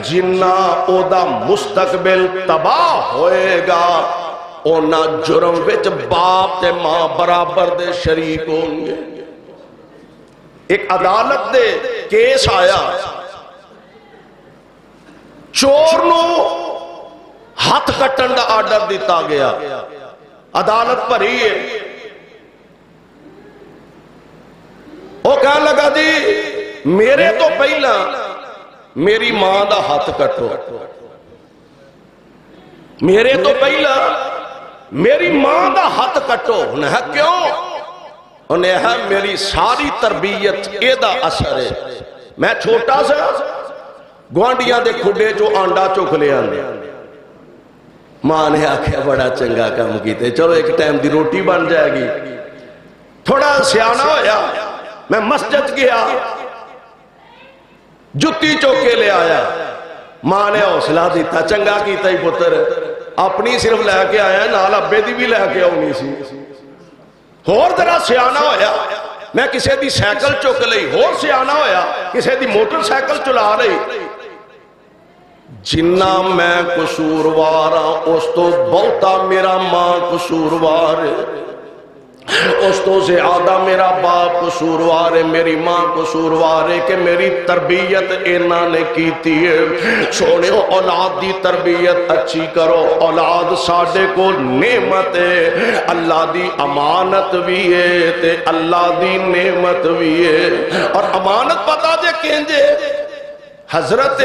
جنہ او دا مستقبل تباہ ہوئے گا اونا جرم وچ باپ تے ماں برابر دے شریک ہوں گے ایک عدالت دے کیس آیا چور نو ہاتھ کٹن دا آرڈر دیتا گیا عدالت پر ہی ہے وہ کہنے لگا جی میرے تو پہلا میری ماں دا ہاتھ کٹو میرے تو پہلا میری ماں دا ہاتھ کٹو نہ کیوں انہیں ہے میری ساری تربیت ایدہ اثر ہے. میں چھوٹا سا گوانڈیاں دے کھڈے جو آنڈا چک لے آنے. ماں نے آکھیا بڑا چنگا کام کیتے, چلو ایک ٹائم دی روٹی بن جائے گی. تھوڑا سیانہ ہویا, میں مسجد گیا, جتی چوکے لے آیا. ماں نے حوصلہ دیتا, چنگا کیتا ہی پتر, اپنی صرف لے کے آیا, نال ابے دی بھی لے کے آنی سی. اور ذرا سیانہ ہویا, میں کسے دی سائیکل چک لئی. اور سیانہ ہویا, کسے دی موٹر سائیکل چلا لئی. جنہ میں قصوروار ہاں اس تو بہتا میرا ماں قصوروار ہے, اس تو زیادہ میرا باپ قصوروار ہے, میری ماں قصوروار ہے کہ میری تربیت انہاں نے کیتی ہے. سونے اولاد دی تربیت اچھی کرو. اولاد ساڈے کو نعمت ہے, اللہ دی امانت بھی ہے تے اللہ دی نعمت بھی ہے. اور امانت پتا جے کینجے, حضرت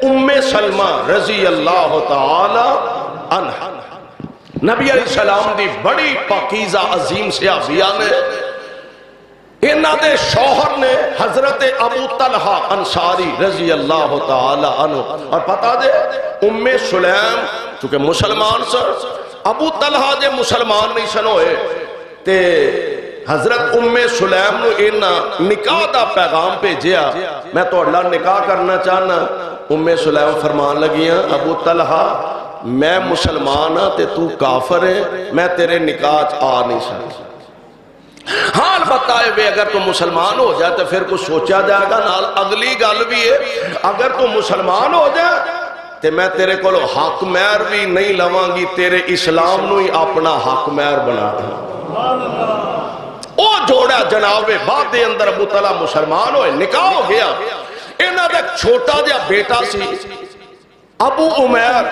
ام سلمہ رضی اللہ تعالی عنہ نبی علیہ السلام دی بڑی پاکیزہ عظیم صحابیہ نے, انہاں دے شوہر نے حضرت ابو طلحہ انصاری رضی اللہ تعالی عنہ. اور پتا دے ام سلیم چونکہ مسلمان سر, ابو طلحہ جے مسلمان نہیں سن ہوئے تے حضرت ام سلیم نو انہاں نکاح دا پیغام بھیجیا, میں تو اللہ نکاح کرنا چاہنا. ام سلیم فرمان لگیاں, ابو طلحہ میں مسلمان ہاں تے تو کافر ہے, میں تیرے نکاح آ نہیں سکتا. حال بتائے وے اگر تو مسلمان ہو جائے تو پھر کچھ سوچا جائے گا. نال اگلی گل بھی ہے, اگر تو مسلمان ہو جائے تے میں تیرے کو حق مہر بھی نہیں لواں گی, تیرے اسلام نو ہی اپنا حق مہر بنا دوں. او جوڑا جناب بعد دے اندر ابو طلحہ مسلمان ہوئے, نکاح ہو گیا. انہاں دا ایک چھوٹا جا بیٹا سی ابو عمیر,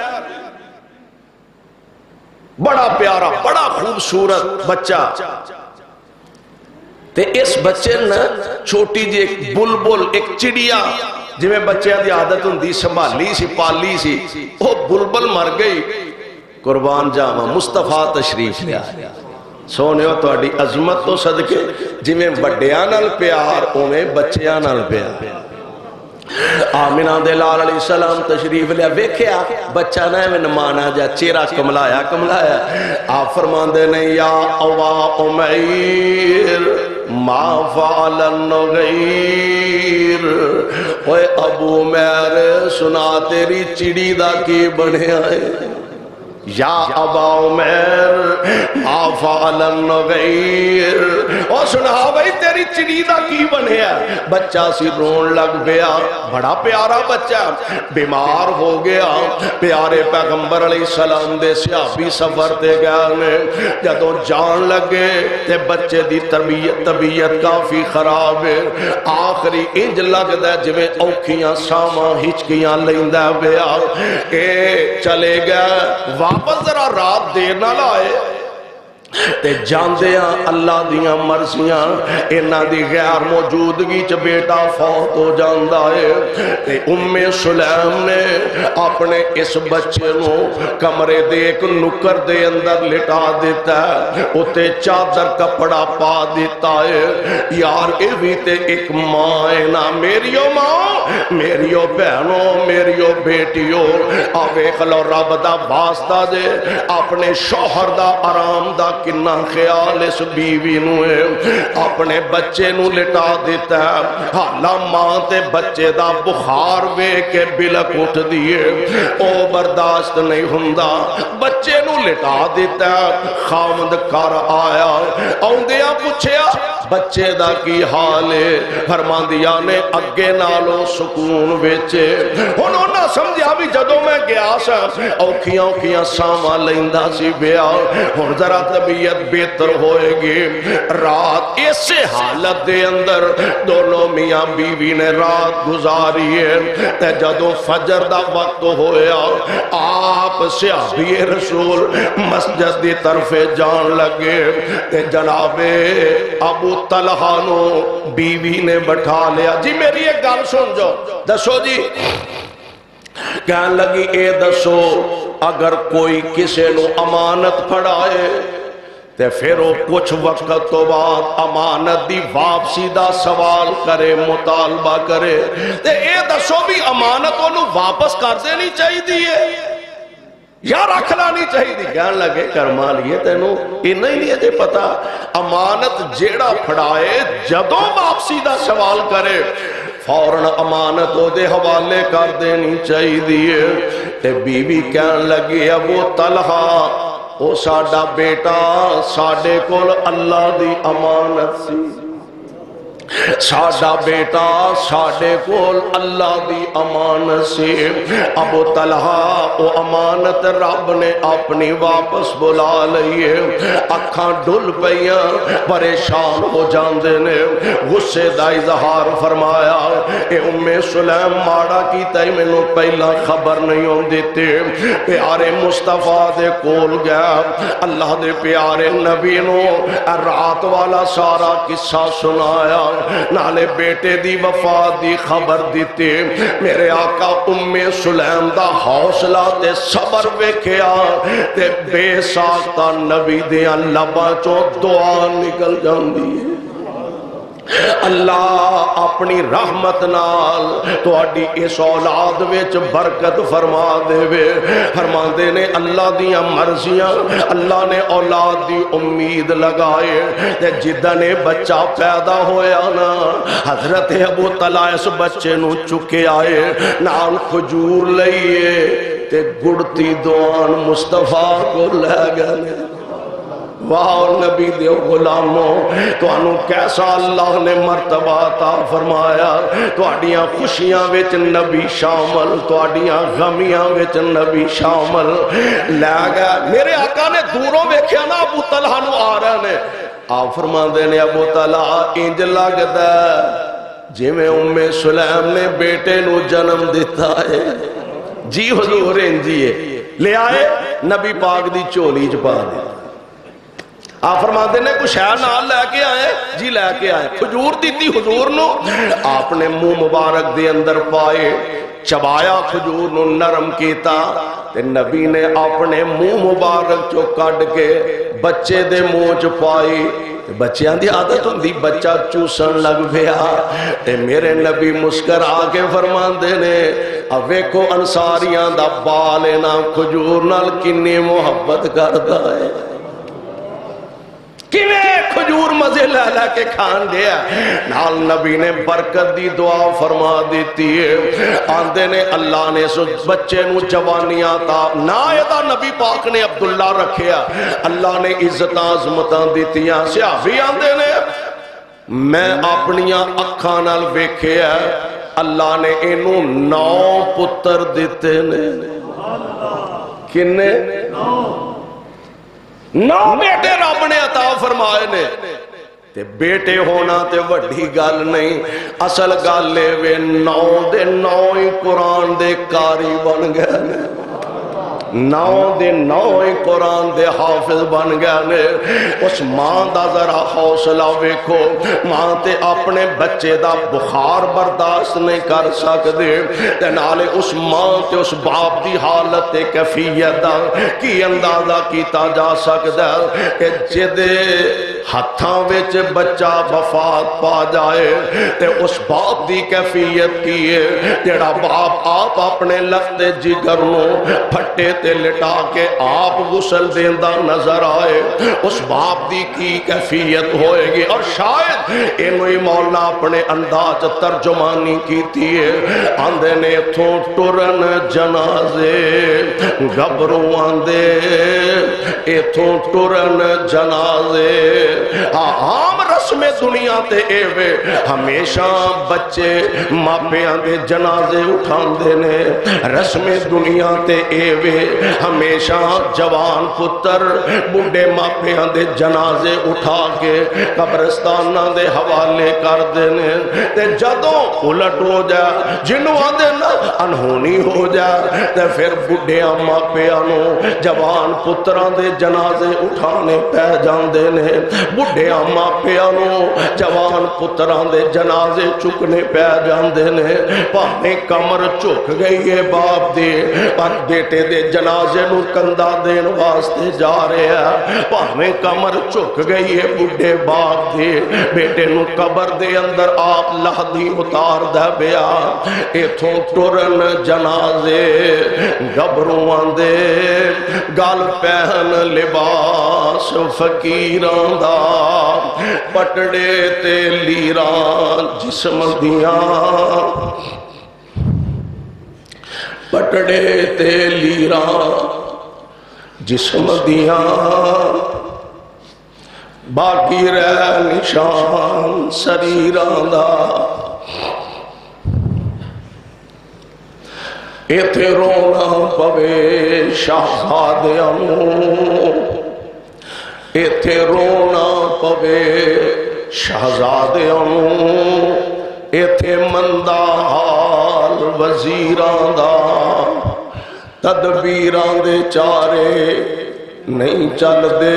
بڑا پیارا بڑا خوبصورت بچہ. تے اس بچے نے چھوٹی جی ایک بلبل, ایک چڑیا, جی میں بچے دی عادت ہوندی سنبھالی سی پالی سی, وہ بلبل مر گئی. قربان جاواں مصطفیٰ تشریف لے آیا. سونے ہو تو اڈی عظمت تو صدقے, جی میں بڑیاں نال پیار اویں بچیاں نال پیار. آمینہ دے لال علیہ السلام تشریف لیا, ویکھیا بچہ نہ میں نمانا جا چہرہ کملایا کملایا. آپ فرمان دے نے یا اوا عمیر ما فعل النغیر, اوے ابو عمیر سنا تیری چڑی دا کی بنیا ہے. یا ابا عمیر ما فعل النغیر, اور سنا بھئی تیری چڑی دا کی بنیا. بچہ سی رون لگ گیا, بڑا پیارا بچہ, بیمار ہو گیا. پیارے پیغمبر علیہ السلام دے صحابی سفر تے گئے, جدوں جان لگے تے بچے دی طبیعت کافی خراب ہے. آخری انج لگدا جویں اوکھیاں ساواں ہچکیاں لیندا پیا. اے چلے گئے, واپس ذرا رات دیر نہ لائے تے جاندیاں اللہ دیاں مرضیاں, انہاں دی غیر موجودگی چ بیٹا فوت ہو جاندا ہے. تے ام سلیم نے اپنے اس بچے نو کمرے دے ایک نکر دے اندر لٹا دیتا ہے, اتے چادر کپڑا پا دیتا ہے. یار اے بھی تے ایک ماں ہے نا, میریو ماں, میریو بہنوں, میریو بیٹیو, ویکھ لو رب دا واسطہ دے اپنے شوہر دا آرام دا کنا خیال اس بیوی نو ہے. اپنے بچے نو لٹا دیتا ہے, حالا ماں تے بچے دا بخار وے کے بلک اٹھ دیئے, او برداشت نہیں ہوندا, بچے نو لٹا دیتا ہے. خامد کر آیا, اوندیاں پوچھیا بچے دا کی حال ہے, فرماندیاں نے اگے نالو سکون ویچے. انہوں نہ سمجھا بھی جدوں میں گیا سا اوکھیاں اوکھیاں ساواں لیندا سی بیا, ہن ذرا طبیعت بہتر ہوئے گی. رات ایسے حالت دے اندر دونوں میاں بیوی نے رات گزاری ہے. تے جدوں فجر دا وقت ہویا, آپ صحابی رسول مسجد دی طرف جان لگے. تے جناب ابو طلحہ نو بیوی نے بٹھا لیا. جی میری ایک گل سن جو, دسو جی, کہنے لگی اے دسو اگر کوئی کسے نو امانت پڑھائے تے پھر وہ کچھ وقت تو بعد امانت دی واپسی دا سوال کرے، مطالبہ کرے، تے اے دسو بھی امانت انہوں واپس کر دینی چاہیے دیئے یا رکھ لانی چاہیے دی؟ کہنے لگے کرمالیے تینوں انہیں ہی نہیں پتا، امانت جیڑا پھڑائے جدوں واپسی دا سوال کرے فوراً امانت او دے حوالے کر دینی چاہیے دیئے۔ تے بی بی کہنے لگی ابو طلحہ او ساڈا بیٹا ساڈے کول اللہ دی امانت سی، ساڈا بیٹا ساڈے کول اللہ دی امانت سی، ابو طلحہ او امانت رب نے اپنی واپس بلا لئیے، اکھاں ڈل پئیاں پریشان ہو جاندے نے، غصے دا اظہار فرمایا اے ام سلیم ماڑا کی تائی میں نو پہلا خبر نہیں ہوں دیتے، پیارے مصطفیٰ دے کول گیا، اللہ دے پیارے نبی نو رات والا سارا قصہ سنایا، نالے بیٹے دی وفات دی خبر دیتے، میرے آقا ام سلیم دا حوصلہ تے صبر ویکھیا تے بے ساختہ نبی دیاں لباں چوں دعا نکل جاندی ہے، اللہ اپنی رحمت نال تو اڈی اس اولاد ویچ برکت فرما دے وے، فرما دے نے اللہ دیاں مرضیاں، اللہ نے اولاد دی امید لگائے، تے جدنے بچہ پیدا ہویا نا حضرت ابو طلحہ اس بچے نو چکے آئے، نال کھجور لئیے تے گڑتی دعان مصطفیٰ کو لے گئے۔ واہ نبی دیو غلاموں، تو انہوں کیسا اللہ نے مرتبہ عطا فرمایا، تو اڈیاں خوشیاں وچ نبی شامل، تو اڈیاں غمیاں وچ نبی شامل لے گیا۔ میرے آقا نے دوروں ویکھیا نا ابو طلحہ نو آ رہے نے، آپ فرما دینے ابو طلحہ انج لگدا جی میں ام سلیم نے بیٹے نو جنم دیتا ہے، جی حضور انجیے لے آئے نبی پاک دی چولی چ پا دے، آپ فرماتے نے کچھ ہے نال لے کے آئے، جی لے کے آئے، کھجور دیتی حضور نو، آپ نے منہ مبارک دے اندر پائے، چبایا کھجور نو نرم کیتا، تے نبی نے اپنے منہ مبارک چو کڈ کے بچے دے منہ چ پائی، بچیاں دی عادت ہوندی بچہ چوسن لگ پیا، تے میرے نبی مسکرا کے فرماندے نے اب ویکھو انصاریاں دا بال نا کھجور نال کنے محبت کردا ہے، کیویں کھجور مزے لے لے کے کھان دیا، نال نبی نے برکت دی دعا فرما دیتی ہے، آندے نے اللہ نے اس بچے نو جوانیاں تا نایدہ نبی پاک نے عبداللہ رکھیا، اللہ نے عزت عظمتاں دیتیاں، صحابی آندے نے میں اپنیاں اکھاں نال ویکھیا اللہ نے انہوں 9 پتر دیتے نے، کنے 9 بیٹے رب نے عطا فرمائے نے، تے بیٹے ہونا تے وڈی گل نہیں، اصل گل لے وے 9 دے 9 ہی قرآن دے کاری بن گئے نے، 9 دے 9 ہی قرآن دے حافظ بن گئے نے۔ اس ماں دا ذرا حوصلہ ویکھو، ماں تے اپنے بچے دا بخار برداشت نہیں کر سکدے، تے نالے اس ماں تے اس باپ دی حالت تے کیفیت دا کی اندازہ کیتا جا سکدا ہے کہ جدے ہتھاں وچ بچہ وفات پا جائے تے اس باپ دی کیفیت کیے، جڑا باپ آپ اپنے لفتے جگر نو پھٹے تے لٹا کے آپ غسل دیندہ نظر آئے، اس باپ دی کی کیفیت ہوئے گی، اور شاید انہی مولا اپنے انداز ترجمانی کی تیئے، آندے نے تھوں ٹرن جنازے گبروں آندے ایتھوں ٹرن جنازے، عام رسم دنیا تے ایوے ہمیشہ بچے ماپیاں دے جنازے اٹھاندے نے، رسم دنیا تے ایوے ہمیشہ جوان پتر بڑھے ماپیاں دے جنازے اٹھا کے قبرستانہ دے حوالے کر دینے، تے جدوں الٹ ہو جائے جنوں آدھے نا انہونی ہو جائے تے پھر بڑھے ماپیاں نو جوان پتران دے جنازے اٹھانے پہ جاندے نے، بڈھیاں ماپیاں نوں جوان پتراں دے جنازے چکنے پہ جاندے نے، بھاویں کمر جھک گئی ہے باپ دی پر بیٹے دے جنازے نوں کندھا دین واسطے جا رہے ہیں، بھاویں کمر جھک گئی ہے بڈھے باپ دی بیٹے نوں قبر دے اندر آپ لہدی اتار دے بیا، ایتھوں ٹرن جنازے گبروان دے گل پہن لباس فقیراں دا، پٹڑے تے لیراں جسم دیاں، پٹڑے تے لیراں جسم دیاں، باقی رہ نشان سریراں دا، ایتھے رونا پوے شہزادیاں نوں، ایتھے رونا پوے شہزادیاں نوں، ایتھے مندہ حال وزیراں دا، تدبیراں دے چارے نہیں چل دے،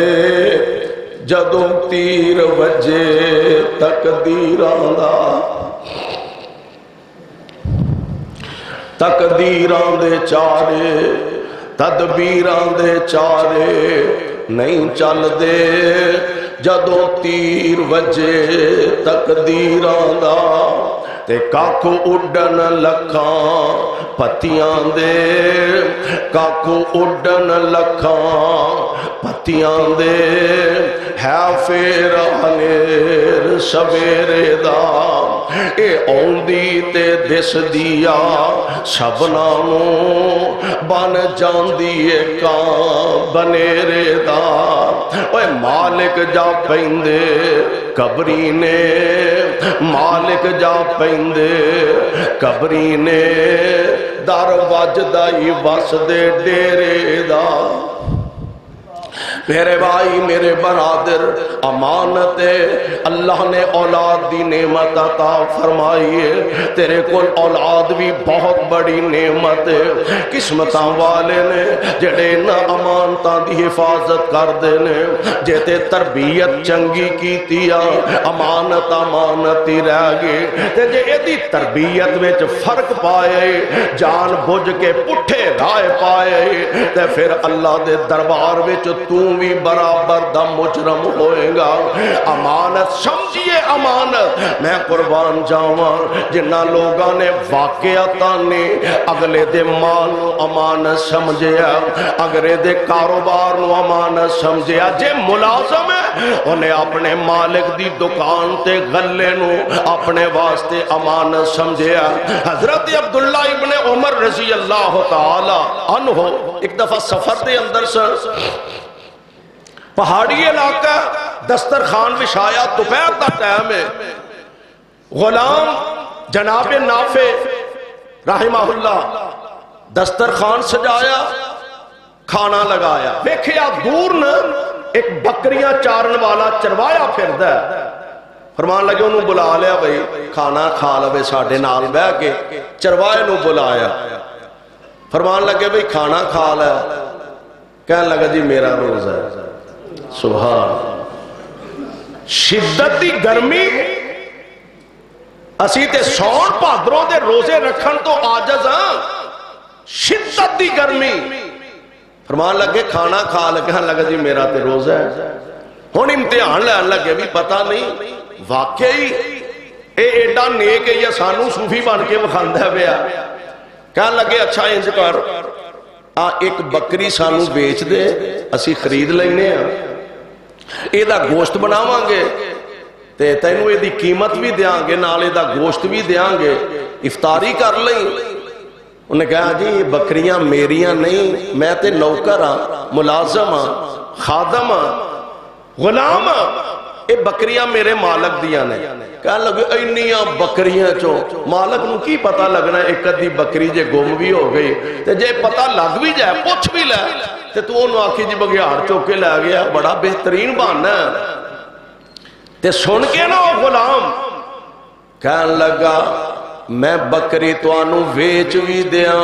جدوں تیر وجے تقدیراں دا، تقدیراں دے چارے تدبیراں دے چارے نہیں چل دے، جدوں تیر وجے تقدیراں دا، تے کاکھ اڈن لکھاں پتیاں دے، کاکھ اڈن لکھاں پتیاں دے، ہے پھر ہنیر سویرے دا، اے اوندی تے دس دیا شبنا نوں، بن جاندی اے کان بنیرے دا، اوے مالک جا پیندے قبری نے، مالک جا پیندے قبری نے، در وجدائی وس دے ڈیرے دا، میرے بھائی میرے برادر امانت ہے، اللہ نے اولاد دی نعمت عطا فرمائی ہے، تیرے کول اولاد بھی بہت بڑی نعمت ہے، قسمتاں والے نے جڑے نہ امانتاں دی حفاظت کر دے نے، جے تے تربیت چنگی کیتی آ امانت امانت ہی رہ گئی، تے جے ایدی تربیت وچ فرق پائے جان بوجھ کے پٹھے رائے پائے، تے پھر اللہ دے دربار وچ تو بھی برابر دا مجرم ہوئے گا۔ امانت سمجھئے امانت، میں قربان جاواں جنہ لوگاں نے واقعاتاں نے اگلے دے مال نو امانت سمجھیا، اگلے دے کاروبار نو امانت سمجھیا، جے ملازم ہے انہیں اپنے مالک دی دکان تے غلے نو اپنے واسطے امانت سمجھیا۔ حضرت عبداللہ ابن عمر رضی اللہ تعالی عنہ ایک دفعہ سفر دے اندر سر پہاڑی علاقہ دسترخوان بچھایا، دوپہر دا ٹائم ہے، غلام جناب نافع رحمہ اللہ دسترخوان سجایا، کھانا لگایا، ویکھیا دور نہ ایک بکریاں چارن والا چروایا پھردا ہے، فرمان لگے انہوں بلا لیا بھئی کھانا کھا لے ساڈے نال بہ کے، چروائے نو بلایا، فرمان لگے بھئی کھانا کھا لے، کہنے لگا جی میرا روزہ ہے، سبحان شدت دی گرمی، اسی تے سون بھادروں دے روزے رکھن تو عاجز ہاں، شدت دی گرمی، فرمان لگے کھانا کھا لے، کہنے لگا جی میرا تے روزہ ہے، ہن امتحان لین لگے بھی پتہ نہیں واقعی اے ایڈا نیک ہے یا سانو صوفی بن کے وکھاندا پیا، کہنے لگے اچھا انج کر ایک بکری سانو بیچ دے، اسی خرید لینے ہیں، اے دا گوشت بناواں گے تے تینوں اے دی قیمت بھی دیاں گے، نالے دا گوشت بھی دیاں گے، افطاری کر لیں۔ انہوں نے کہا جی یہ بکریاں میریاں نہیں، میں تے نوکر ہاں، ملازم ہاں، خادم ہاں، غلام ہاں، اے بکریاں میرے مالک دیاں نے۔ کہنے لگے اینیاں بکریاں چوں مالک نو کی پتہ لگنا ایک ادھی بکری جے گم بھی ہو گئی تے جے پتہ لگ بھی جائے پوچھ بھی لے تے تو انہوں آکھی جی بگیار چوکے لے گیا، بڑا بہترین بہانا ہے۔ تے سن کے نا وہ غلام کہنے لگا میں بکری تو آنو ویچ بھی دیاں،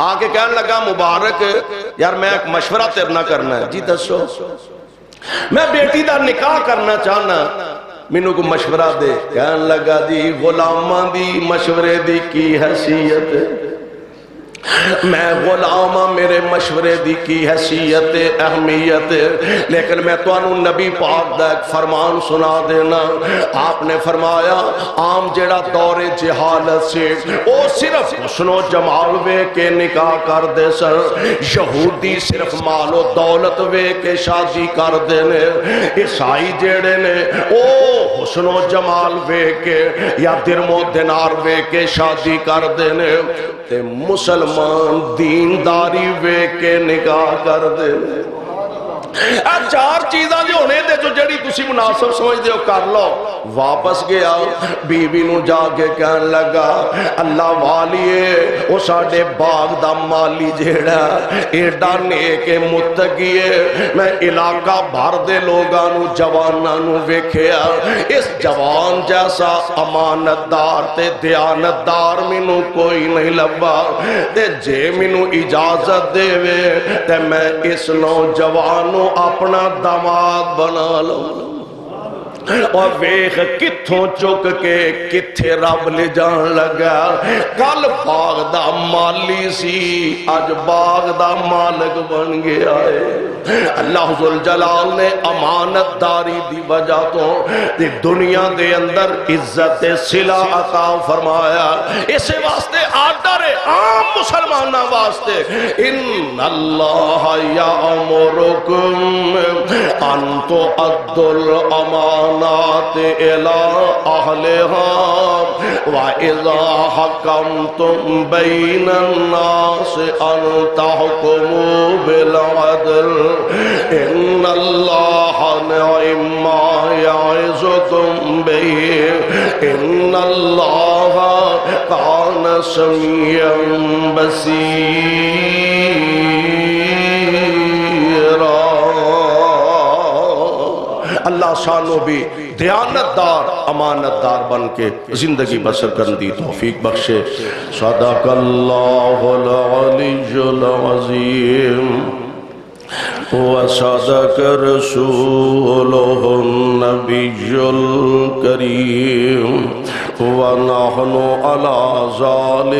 آکے کہنے لگا مبارک یار میں ایک مشورہ تیرے نہ کرنا ہے. جی دسو. میں بیٹی دا نکاح کرنا چاہنا, مینوں کو مشورہ دے. کہنے لگا جی غلاماں دی مشورے دی کی حیثیت ہے, میں غلام ہاں, میرے مشورے دی کی حیثیت اہمیت, لیکن میں تانوں نبی پاک دا ایک فرمان سنا دینا. آپ نے فرمایا عام جڑا دور جہالت سے او صرف حسن و جمال وے کے نکاح کر دے سن, یہودی صرف مال و دولت وے کے شادی کر دینے, عیسائی جڑے نے او حسن و جمال وے کے یا درم و دینار وے کے شادی کر دینے, تے مسلمان دینداری وے کے نکاح کر دے. چار چیزاں جو ہونے دے جو جڑی تسی مناسب سمجھ دے ہو کر لو. واپس گیا بی بی نو جا کے کہن لگا اللہ والیے او ساڑے باغ دا مالی جیڑا ایڈا نیک متقیے, میں علاقہ بھر دے لوگاں نو جواناں نو ویکھیا, اس جوان جیسا امانتدار تے دیانتدار مینوں کوئی نہیں لبا, تے جے مینوں اجازت دے وے تے میں اس نوجوانوں اپنا داماد بنا لو. اور ویخ کتھوں چک کے کتھے رب لے جان لگا. کل باغ دا مالی سی, آج باغ دا مالک بن گیا ہے. اللہ ذوالجلال نے امانت داری دی وجہ تو دنیا دے اندر عزت صلہ عطا فرمایا. اسے واسطے آڈر عام مسلمانہ واسطے ان اللہ یامرکم ان تؤدوا الامانات الى اہلہا واذا حکمتم بین الناس ان تحکموا بالعدل ان اللہ نعم ما یعظکم بہ ان اللہ کان سمیعا بصیرا. اللہ سانو بھی دیانتدار امانتدار بن کے زندگی بسر کرن دی توفیق بخشے. صدق اللہ العلی العظیم وصدق رسولہ النبی الکریم ونحن علی ذالک